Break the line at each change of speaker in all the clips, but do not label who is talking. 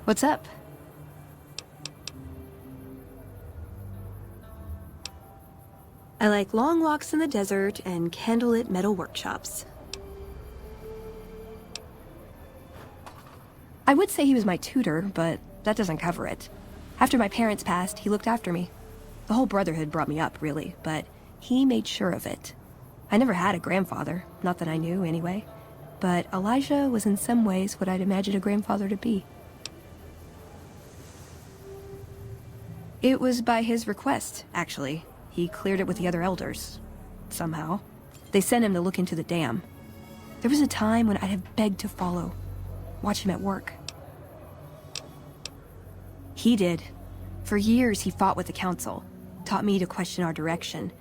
What's up? I like long walks in the desert and candlelit metal workshops. I would say he was my tutor, but that doesn't cover it. After my parents passed, he looked after me. The whole Brotherhood brought me up, really, but he made sure of it. I never had a grandfather, not that I knew anyway, but Elijah was in some ways what I'd imagine a grandfather to be. It was by his request, actually. He cleared it with the other elders. Somehow. They sent him to look into the dam. There was a time when I'd have begged to follow. Watch him at work. He did. For years, he fought with the council. Taught me to question our direction.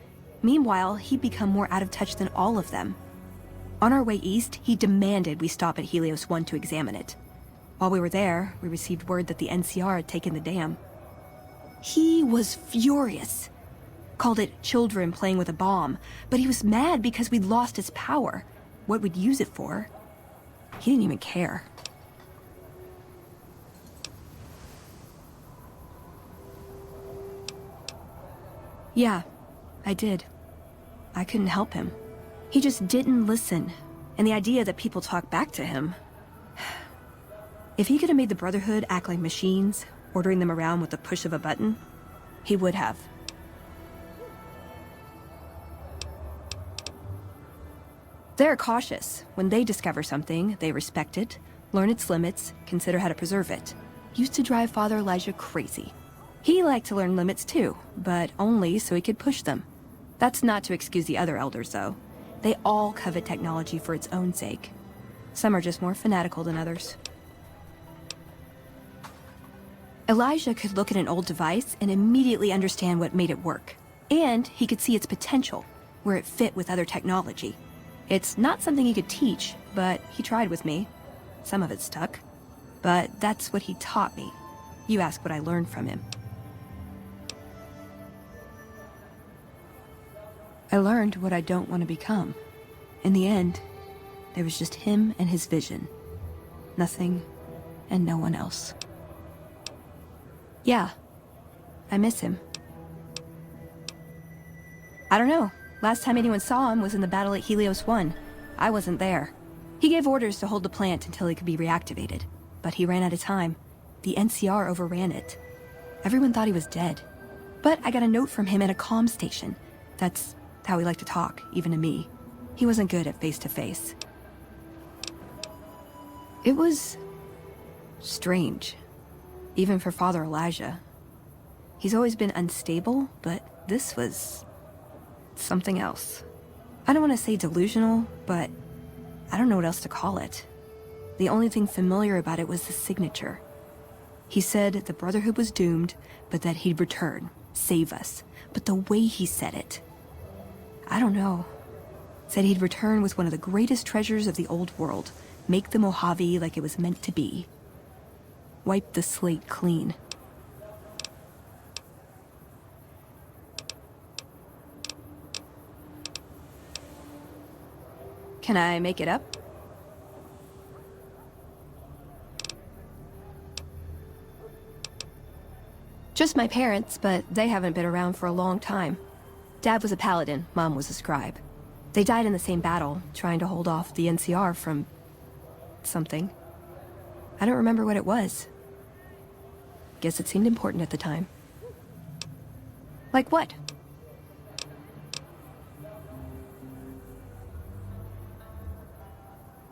Meanwhile, he'd become more out of touch than all of them. On our way east, he demanded we stop at Helios 1 to examine it. While we were there, we received word that the NCR had taken the dam. He was furious. Called it children playing with a bomb, but he was mad because we'd lost its power. What we'd use it for. He didn't even care. Yeah, I did. I couldn't help him. He just didn't listen, and the idea that people talk back to him. If he could have made the Brotherhood act like machines, ordering them around with the push of a button, he would have. They're cautious. When they discover something, they respect it, learn its limits, consider how to preserve it. Used to drive Father Elijah crazy. He liked to learn limits too, but only so he could push them. That's not to excuse the other elders, though. They all covet technology for its own sake. Some are just more fanatical than others. Elijah could look at an old device and immediately understand what made it work. And he could see its potential, where it fit with other technology. It's not something he could teach, but he tried with me. Some of it stuck. But that's what he taught me. You ask what I learned from him. I learned what I don't want to become. In the end, there was just him and his vision. Nothing and no one else. Yeah, I miss him. I don't know. Last time anyone saw him was in the battle at Helios 1. I wasn't there. He gave orders to hold the plant until it could be reactivated. But he ran out of time. The NCR overran it. Everyone thought he was dead. But I got a note from him at a comm station. That's how he liked to talk, even to me. He wasn't good at face-to-face. It was strange. Even for Father Elijah. He's always been unstable, but this was something else. I don't want to say delusional, but I don't know what else to call it. The only thing familiar about it was the signature. He said the Brotherhood was doomed, but that he'd return, save us. But the way he said it, I don't know. Said he'd return with one of the greatest treasures of the old world, make the Mojave like it was meant to be. Wipe the slate clean. Can I make it up? Just my parents, but they haven't been around for a long time. Dad was a paladin, Mom was a scribe. They died in the same battle, trying to hold off the NCR from something. I don't remember what it was. Guess it seemed important at the time. Like what?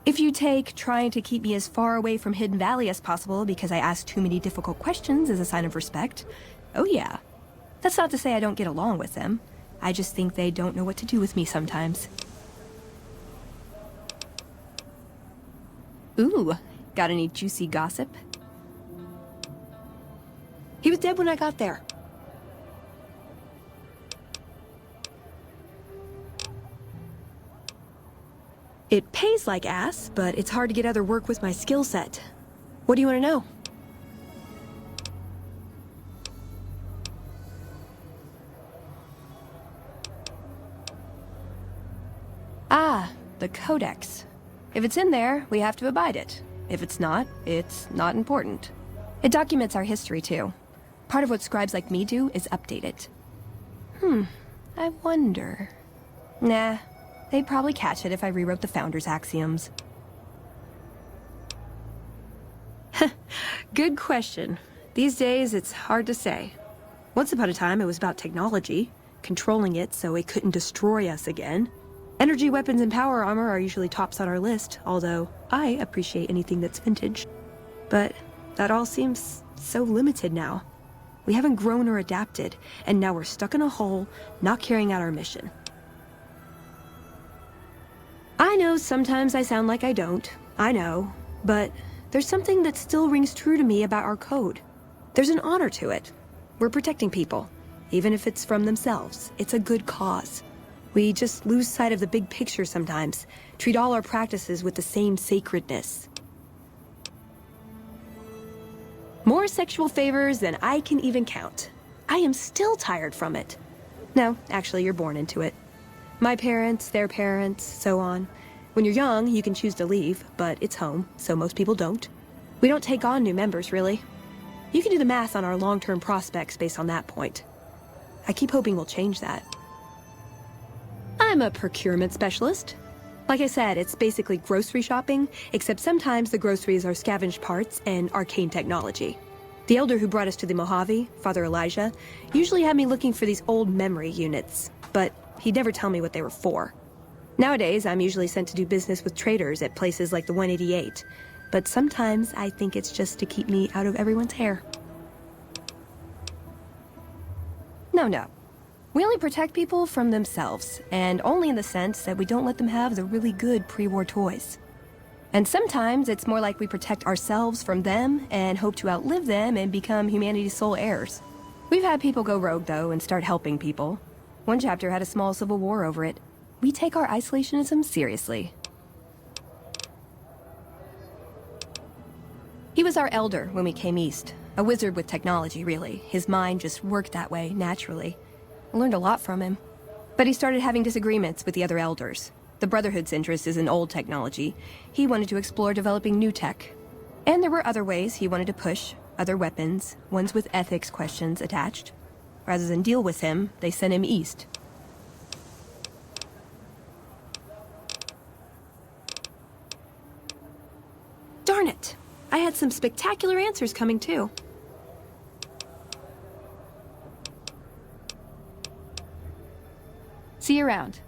If you take trying to keep me as far away from Hidden Valley as possible because I asked too many difficult questions as a sign of respect, oh yeah. That's not to say I don't get along with them. I just think they don't know what to do with me sometimes. Ooh, got any juicy gossip? He was dead when I got there. It pays like ass, but it's hard to get other work with my skill set. What do you want to know? Ah, the Codex. If it's in there, we have to abide it. If it's not important. It documents our history, too. Part of what scribes like me do is update it. I wonder... Nah, they'd probably catch it if I rewrote the Founder's axioms.
Good question. These days, it's hard to say. Once upon a time, it was about technology, controlling it so it couldn't destroy us again. Energy weapons and power armor are usually tops on our list, although I appreciate anything that's vintage. But that all seems so limited now. We haven't grown or adapted, and now we're stuck in a hole, not carrying out our mission. I know sometimes I sound like I don't. I know. But there's something that still rings true to me about our code. There's an honor to it. We're protecting people. Even if it's from themselves, it's a good cause. We just lose sight of the big picture sometimes, treat all our practices with the same sacredness. More sexual favors than I can even count. I am still tired from it. No, actually, you're born into it. My parents, their parents, so on. When you're young, you can choose to leave, but it's home, so most people don't. We don't take on new members, really. You can do the math on our long-term prospects based on that point. I keep hoping we'll change that. I'm a procurement specialist. Like I said, it's basically grocery shopping, except sometimes the groceries are scavenged parts and arcane technology. The elder who brought us to the Mojave, Father Elijah, usually had me looking for these old memory units, but he'd never tell me what they were for. Nowadays, I'm usually sent to do business with traders at places like the 188, but sometimes I think it's just to keep me out of everyone's hair. No. We only protect people from themselves, and only in the sense that we don't let them have the really good pre-war toys. And sometimes it's more like we protect ourselves from them and hope to outlive them and become humanity's sole heirs. We've had people go rogue, though, and start helping people. One chapter had a small civil war over it. We take our isolationism seriously. He was our elder when we came east. A wizard with technology, really. His mind just worked that way, naturally. I learned a lot from him. But he started having disagreements with the other elders. The Brotherhood's interest is in old technology. He wanted to explore developing new tech. And there were other ways he wanted to push, other weapons, ones with ethics questions attached. Rather than deal with him, they sent him east. Darn it! I had some spectacular answers coming too.
See you around.